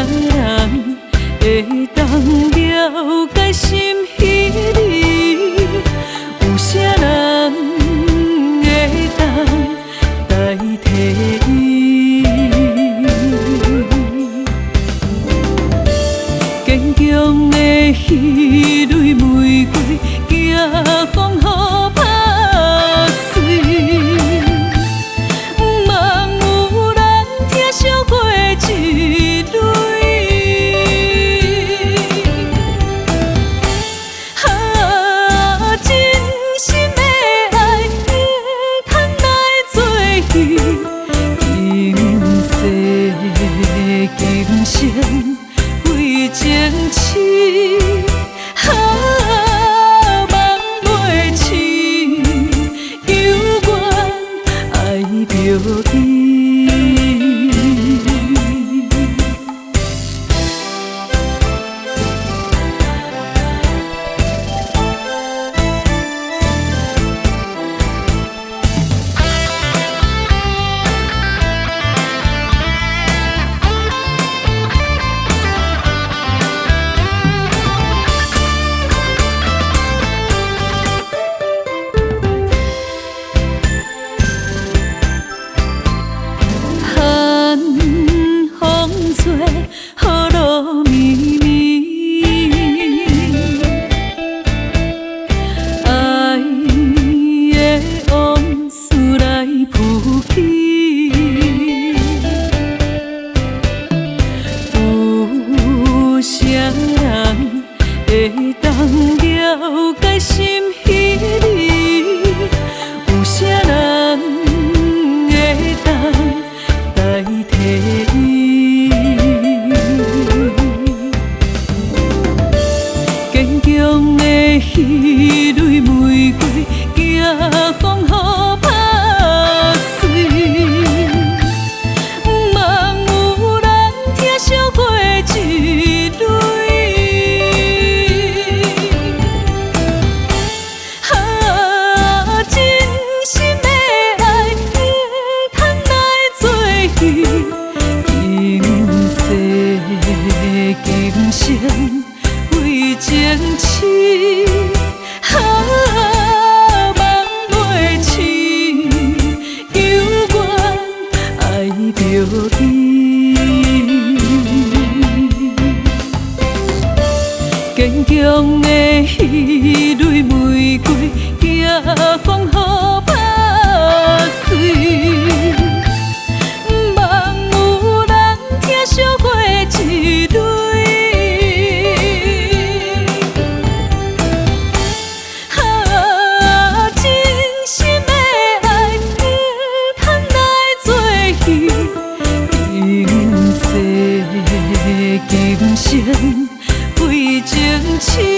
人会当了解心稀里？有啥人会当代替伊？坚强的彼蕊玫瑰，惊风雨拍碎。茫有人听惜过一蕊，真心的爱，通来做戏，今生为情痴，梦袂醒，犹原爱着伊。会当了解心稀里，有啥人会当代替伊？坚强的彼蕊玫瑰，惊风雨拍碎。茫有人听惜过一蕊。今生为情痴，梦袂醒，犹原爱着伊。坚强的彼蕊玫瑰，惊风雨拍碎。茫有人听惜过一蕊。今生为情痴。